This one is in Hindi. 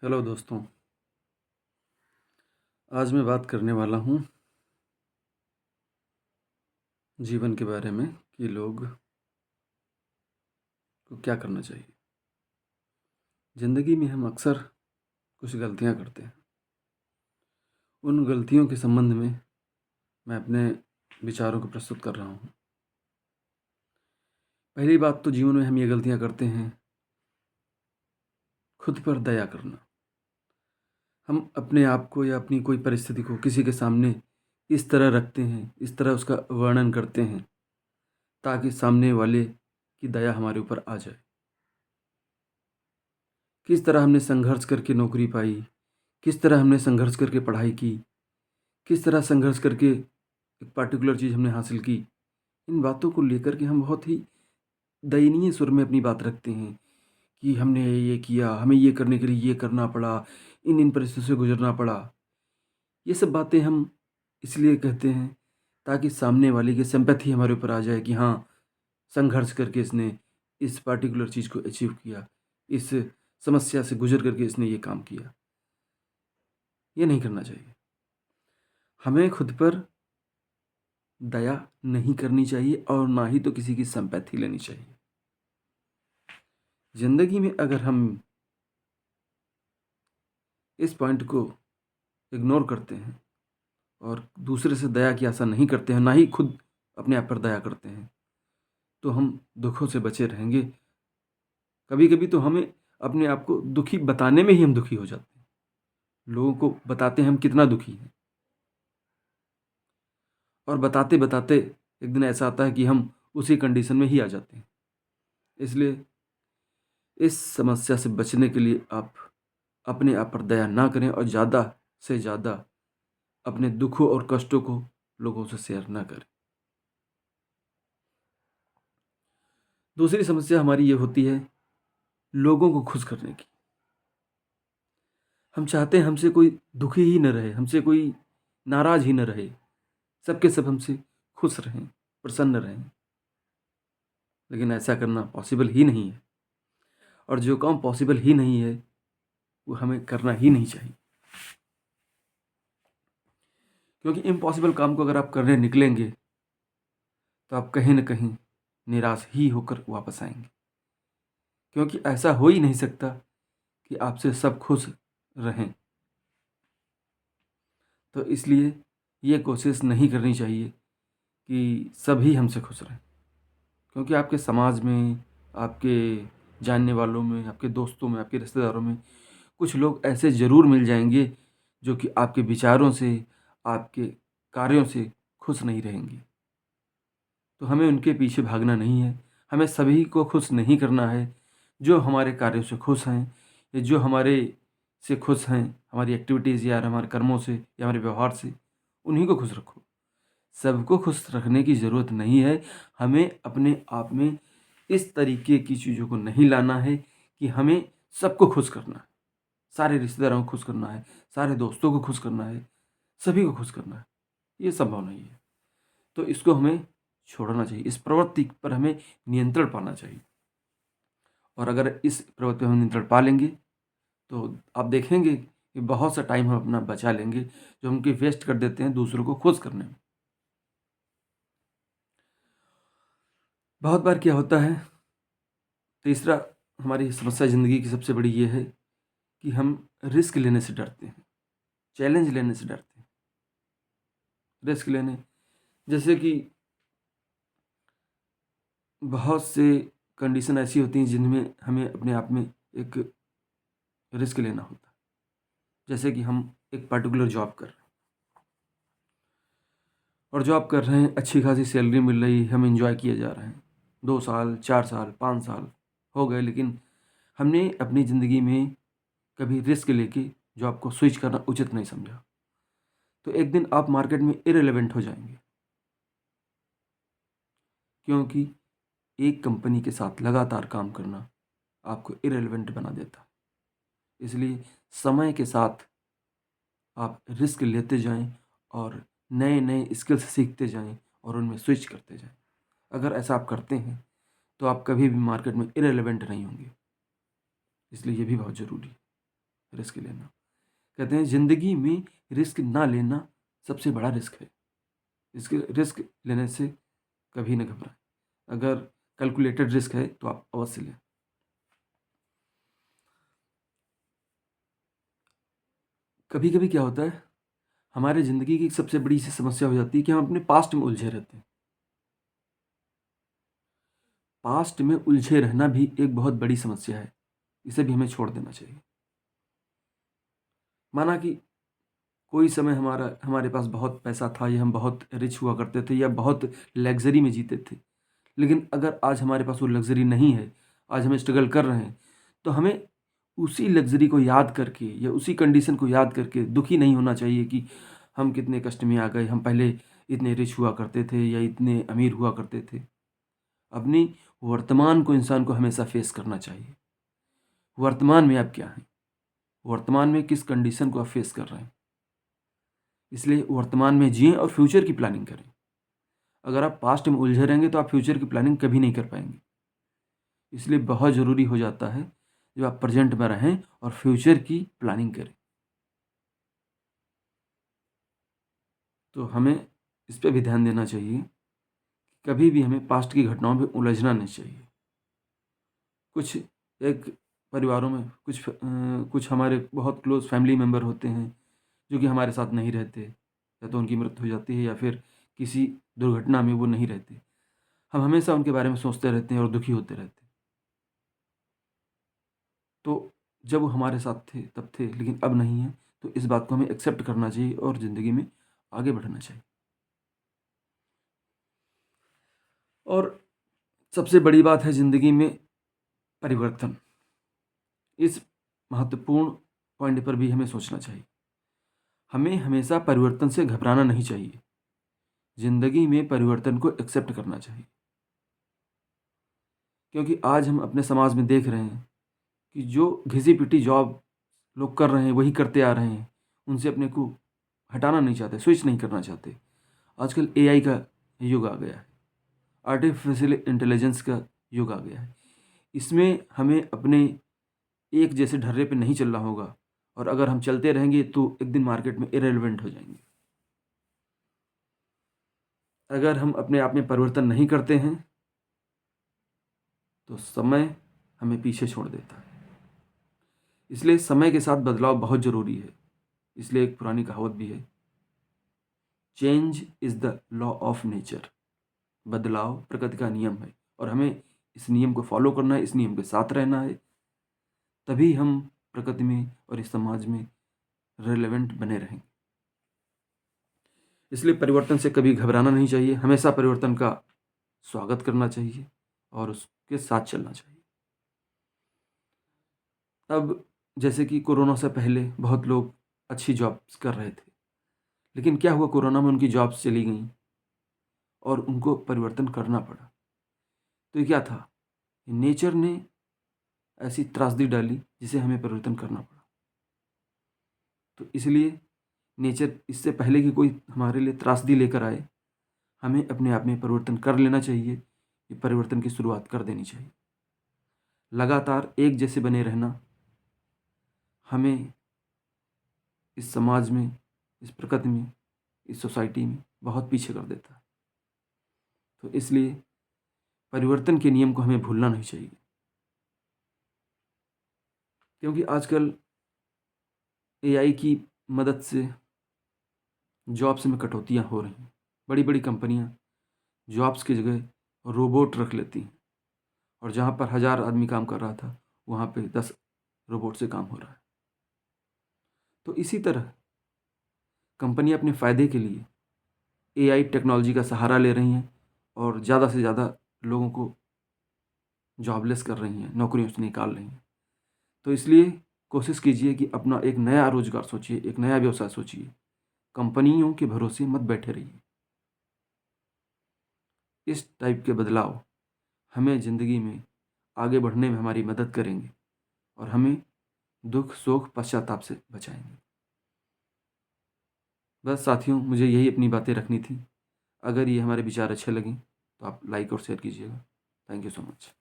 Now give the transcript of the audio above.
हेलो दोस्तों। आज मैं बात करने वाला हूँ जीवन के बारे में कि लोग को क्या करना चाहिए। ज़िंदगी में हम अक्सर कुछ गलतियाँ करते हैं। उन गलतियों के संबंध में मैं अपने विचारों को प्रस्तुत कर रहा हूँ। पहली बात तो जीवन में हम ये गलतियाँ करते हैं, खुद पर दया करना। हम अपने आप को या अपनी कोई परिस्थिति को किसी के सामने इस तरह रखते हैं, इस तरह उसका वर्णन करते हैं ताकि सामने वाले की दया हमारे ऊपर आ जाए। किस तरह हमने संघर्ष करके नौकरी पाई, किस तरह हमने संघर्ष करके पढ़ाई की, किस तरह संघर्ष करके एक पार्टिकुलर चीज़ हमने हासिल की। इन बातों को लेकर के हम बहुत ही दयनीय सुर में अपनी बात रखते हैं कि हमने ये किया, हमें ये करने के लिए ये करना पड़ा, इन परिस्थितियों से गुज़रना पड़ा। ये सब बातें हम इसलिए कहते हैं ताकि सामने वाले की सिंपैथी हमारे ऊपर आ जाए कि हाँ, संघर्ष करके इसने इस पार्टिकुलर चीज़ को अचीव किया, इस समस्या से गुज़र करके इसने ये काम किया। ये नहीं करना चाहिए। हमें खुद पर दया नहीं करनी चाहिए और ना ही तो किसी की सिंपैथी लेनी चाहिए। ज़िंदगी में अगर हम इस पॉइंट को इग्नोर करते हैं और दूसरे से दया की आशा नहीं करते हैं, ना ही खुद अपने आप पर दया करते हैं, तो हम दुखों से बचे रहेंगे। कभी-कभी तो हमें अपने आप को दुखी बताने में ही हम दुखी हो जाते हैं। लोगों को बताते हैं हम कितना दुखी हैं और बताते-बताते एक दिन ऐसा आता है कि हम उसी कंडीशन में ही आ जाते हैं। इसलिए इस समस्या से बचने के लिए आप अपने आप पर दया ना करें और ज़्यादा से ज़्यादा अपने दुखों और कष्टों को लोगों से शेयर ना करें। दूसरी समस्या हमारी ये होती है लोगों को खुश करने की। हम चाहते हैं हमसे कोई दुखी ही न रहे, हमसे कोई नाराज़ ही न रहे, सबके सब हमसे खुश रहें, प्रसन्न रहें। लेकिन ऐसा करना पॉसिबल ही नहीं है और जो काम पॉसिबल ही नहीं है, वो हमें करना ही नहीं चाहिए। क्योंकि इम्पॉसिबल काम को अगर आप करने निकलेंगे, तो आप कहीं न कहीं निराश ही होकर वापस आएँगे। क्योंकि ऐसा हो ही नहीं सकता कि आपसे सब खुश रहें। तो इसलिए ये कोशिश नहीं करनी चाहिए कि सभी हमसे खुश रहें। क्योंकि आपके समाज में, आपके जानने वालों में, आपके दोस्तों में, आपके रिश्तेदारों में कुछ लोग ऐसे ज़रूर मिल जाएँगे जो कि आपके विचारों से, आपके कार्यों से खुश नहीं रहेंगे। तो हमें उनके पीछे भागना नहीं है, हमें सभी को खुश नहीं करना है। जो हमारे कार्यों से खुश हैं या जो हमारे से खुश हैं, हमारी एक्टिविटीज़ या हमारे कर्मों से या हमारे व्यवहार से, उन्हीं को खुश रखो। सबको खुश रखने की ज़रूरत नहीं है। हमें अपने आप में इस तरीके की चीज़ों को नहीं लाना है कि हमें सबको खुश करना है। सारे रिश्तेदारों को खुश करना है, सारे दोस्तों को खुश करना है, सभी को खुश करना है। ये संभव नहीं है। तो इसको हमें छोड़ना चाहिए। इस प्रवृत्ति पर हमें नियंत्रण पाना चाहिए। और अगर इस प्रवृत्ति पर हम नियंत्रण पा लेंगे, तो आप देखेंगे कि बहुत सा टाइम हम अपना बचा लेंगे, जो हम कि वेस्ट कर देते हैं दूसरों को खुश करने में। बहुत बार क्या होता है, तीसरा हमारी समस्या ज़िंदगी की सबसे बड़ी ये है कि हम रिस्क लेने से डरते हैं, चैलेंज लेने से डरते हैं। रिस्क लेने जैसे कि बहुत से कंडीशन ऐसी होती हैं जिनमें हमें अपने आप में एक रिस्क लेना होता है। जैसे कि हम एक पर्टिकुलर जॉब कर रहे हैं और जॉब कर रहे हैं, अच्छी खासी सैलरी मिल रही है, हम एन्जॉय किए जा रहे हैं। 2 साल, 4 साल, 5 साल हो गए, लेकिन हमने अपनी ज़िंदगी में कभी रिस्क लेके जॉब को स्विच करना उचित नहीं समझा। तो एक दिन आप मार्केट में इर्रेलेवेंट हो जाएँगे। क्योंकि एक कंपनी के साथ लगातार काम करना आपको इर्रेलेवेंट बना देता है। इसलिए समय के साथ आप रिस्क लेते जाएँ और नए-नए स्किल्स सीखते जाएँ और उनमें स्विच करते जाएँ। अगर ऐसा आप करते हैं, तो आप कभी भी मार्केट में इर्रेलेवेंट नहीं होंगे। इसलिए ये भी बहुत ज़रूरी है। रिस्क लेना। कहते हैं ज़िंदगी में रिस्क ना लेना सबसे बड़ा रिस्क है। इसके रिस्क लेने से कभी ना घबराएं। अगर कैलकुलेटेड रिस्क है तो आप अवश्य लें। कभी कभी क्या होता है, हमारे ज़िंदगी की एक सबसे बड़ी सी समस्या हो जाती है कि हम अपने पास्ट में उलझे रहते हैं। पास्ट में उलझे रहना भी एक बहुत बड़ी समस्या है, इसे भी हमें छोड़ देना चाहिए। माना कि कोई समय हमारे पास बहुत पैसा था, या हम बहुत रिच हुआ करते थे, या बहुत लग्जरी में जीते थे। लेकिन अगर आज हमारे पास वो लग्जरी नहीं है, आज हम स्ट्रगल कर रहे हैं, तो हमें उसी लग्जरी को याद करके या उसी कंडीशन को याद करके दुखी नहीं होना चाहिए कि हम कितने कष्ट में आ गए, हम पहले इतने रिच हुआ करते थे या इतने अमीर हुआ करते थे। अपनी वर्तमान को इंसान को हमेशा फेस करना चाहिए। वर्तमान में आप क्या हैं, वर्तमान में किस कंडीशन को आप फेस कर रहे हैं, इसलिए वर्तमान में जिएं और फ्यूचर की प्लानिंग करें। अगर आप पास्ट में उलझे रहेंगे तो आप फ्यूचर की प्लानिंग कभी नहीं कर पाएंगे। इसलिए बहुत ज़रूरी हो जाता है जब आप प्रेजेंट में रहें और फ्यूचर की प्लानिंग करें। तो हमें इस पे भी ध्यान देना चाहिए, कभी भी हमें पास्ट की घटनाओं में उलझना नहीं चाहिए। कुछ एक परिवारों में कुछ हमारे बहुत क्लोज फैमिली मेम्बर होते हैं जो कि हमारे साथ नहीं रहते, या तो उनकी मृत्यु हो जाती है या फिर किसी दुर्घटना में वो नहीं रहते। हम हमेशा उनके बारे में सोचते रहते हैं और दुखी होते रहते हैं। तो जब वो हमारे साथ थे तब थे, लेकिन अब नहीं है, तो इस बात को हमें एक्सेप्ट करना चाहिए और ज़िंदगी में आगे बढ़ना चाहिए। और सबसे बड़ी बात है ज़िंदगी में परिवर्तन। इस महत्वपूर्ण पॉइंट पर भी हमें सोचना चाहिए। हमें हमेशा परिवर्तन से घबराना नहीं चाहिए, ज़िंदगी में परिवर्तन को एक्सेप्ट करना चाहिए। क्योंकि आज हम अपने समाज में देख रहे हैं कि जो घिसी-पिटी जॉब लोग कर रहे हैं, वही करते आ रहे हैं। उनसे अपने को हटाना नहीं चाहते, स्विच नहीं करना चाहते। आजकल एआई का युग आ गया है, आर्टिफिशियल इंटेलिजेंस का युग आ गया है। इसमें हमें अपने एक जैसे ढर्रे पे नहीं चलना होगा, और अगर हम चलते रहेंगे तो एक दिन मार्केट में इर्रेलेवेंट हो जाएंगे। अगर हम अपने आप में परिवर्तन नहीं करते हैं तो समय हमें पीछे छोड़ देता है। इसलिए समय के साथ बदलाव बहुत ज़रूरी है। इसलिए एक पुरानी कहावत भी है, change is the law of nature. बदलाव प्रकृति का नियम है और हमें इस नियम को फॉलो करना है, इस नियम के साथ रहना है। तभी हम प्रकृति में और इस समाज में रेलेवेंट बने रहेंगे। इसलिए परिवर्तन से कभी घबराना नहीं चाहिए, हमेशा परिवर्तन का स्वागत करना चाहिए और उसके साथ चलना चाहिए। अब जैसे कि कोरोना से पहले बहुत लोग अच्छी जॉब्स कर रहे थे, लेकिन क्या हुआ, कोरोना में उनकी जॉब्स चली गईं और उनको परिवर्तन करना पड़ा। तो ये क्या था, नेचर ने ऐसी त्रासदी डाली जिसे हमें परिवर्तन करना पड़ा। तो इसलिए नेचर इससे पहले कि कोई हमारे लिए त्रासदी लेकर आए, हमें अपने आप में परिवर्तन कर लेना चाहिए। ये परिवर्तन की शुरुआत कर देनी चाहिए। लगातार एक जैसे बने रहना हमें इस समाज में, इस प्रकृति में, इस सोसाइटी में बहुत पीछे कर देता है। तो इसलिए परिवर्तन के नियम को हमें भूलना नहीं चाहिए। क्योंकि आजकल एआई की मदद से जॉब्स में कटौतियाँ हो रही हैं। बड़ी बड़ी कंपनियां जॉब्स की जगह रोबोट रख लेती हैं, और जहाँ पर 1000 आदमी काम कर रहा था, वहाँ पे 10 रोबोट से काम हो रहा है। तो इसी तरह कंपनियां अपने फ़ायदे के लिए एआई टेक्नोलॉजी का सहारा ले रही हैं और ज़्यादा से ज़्यादा लोगों को जॉबलेस कर रही हैं, नौकरियों से निकाल रही हैं। तो इसलिए कोशिश कीजिए कि अपना एक नया रोज़गार सोचिए, एक नया व्यवसाय सोचिए। कंपनियों के भरोसे मत बैठे रहिए। इस टाइप के बदलाव हमें ज़िंदगी में आगे बढ़ने में हमारी मदद करेंगे और हमें दुख, शोक, पश्चाताप से बचाएंगे। बस साथियों, मुझे यही अपनी बातें रखनी थी। अगर ये हमारे विचार अच्छे लगें तो आप लाइक और शेयर कीजिएगा। Thank you so much.